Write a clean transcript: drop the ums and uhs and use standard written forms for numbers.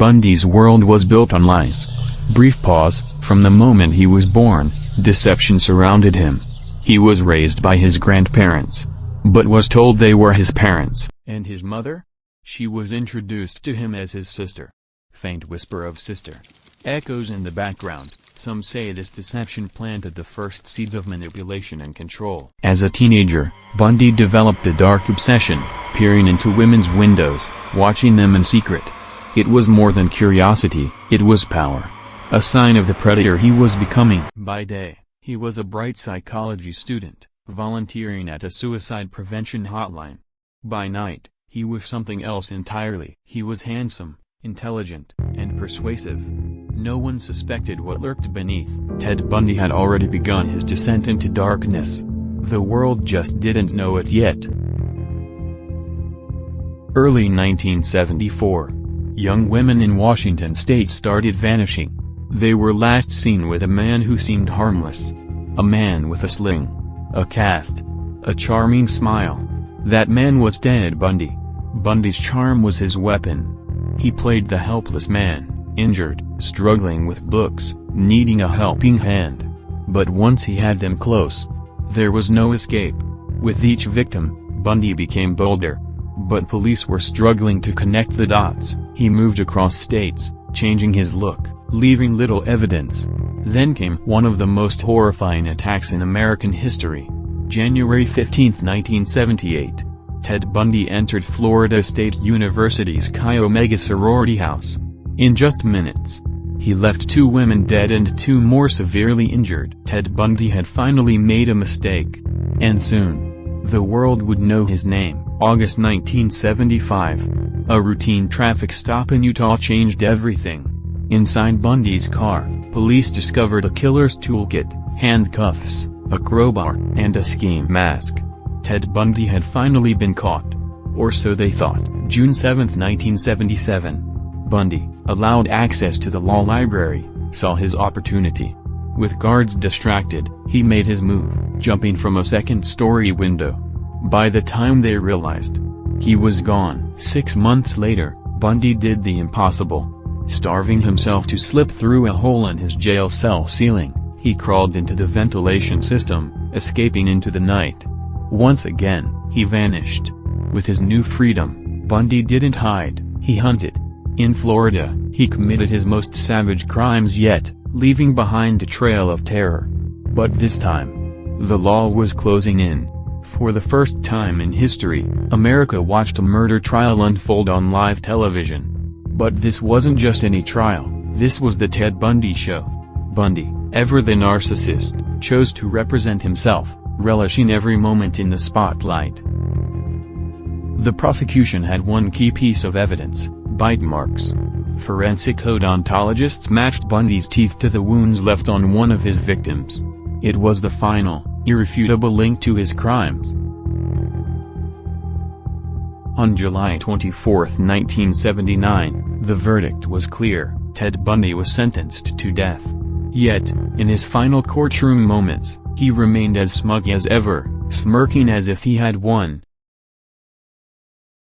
Bundy's world was built on lies. Brief pause. From the moment he was born, deception surrounded him. He was raised by his grandparents, but was told they were his parents. And his mother? She was introduced to him as his sister. Faint whisper of sister echoes in the background. Some say this deception planted the first seeds of manipulation and control. As a teenager, Bundy developed a dark obsession, peering into women's windows, watching them in secret. It was more than curiosity, it was power. A sign of the predator he was becoming. By day, he was a bright psychology student, volunteering at a suicide prevention hotline. By night, he was something else entirely. He was handsome, intelligent, and persuasive. No one suspected what lurked beneath. Ted Bundy had already begun his descent into darkness. The world just didn't know it yet. Early 1974. Young women in Washington state started vanishing. They were last seen with a man who seemed harmless. A man with a sling, a cast, a charming smile. That man was Ted Bundy. Bundy's charm was his weapon. He played the helpless man, injured, struggling with books, needing a helping hand. But once he had them close, there was no escape. With each victim, Bundy became bolder. But police were struggling to connect the dots. He moved across states, changing his look, leaving little evidence. Then came one of the most horrifying attacks in American history. January 15, 1978. Ted Bundy entered Florida State University's Chi Omega sorority house. In just minutes, he left 2 women dead and 2 more severely injured. Ted Bundy had finally made a mistake. And soon, the world would know his name. August 1975. A routine traffic stop in Utah changed everything. Inside Bundy's car, police discovered a killer's toolkit, handcuffs, a crowbar, and a ski mask. Ted Bundy had finally been caught. Or so they thought. June 7, 1977. Bundy, allowed access to the law library, saw his opportunity. With guards distracted, he made his move, jumping from a second-story window. By the time they realized, he was gone. 6 months later, Bundy did the impossible. Starving himself to slip through a hole in his jail cell ceiling, he crawled into the ventilation system, escaping into the night. Once again, he vanished. With his new freedom, Bundy didn't hide, he hunted. In Florida, he committed his most savage crimes yet, leaving behind a trail of terror. But this time, the law was closing in. For the first time in history, America watched a murder trial unfold on live television. But this wasn't just any trial, this was the Ted Bundy show. Bundy, ever the narcissist, chose to represent himself, relishing every moment in the spotlight. The prosecution had one key piece of evidence: bite marks. Forensic odontologists matched Bundy's teeth to the wounds left on one of his victims. It was the final, irrefutable link to his crimes. On July 24, 1979, the verdict was clear: Ted Bundy was sentenced to death. Yet, in his final courtroom moments, he remained as smug as ever, smirking as if he had won.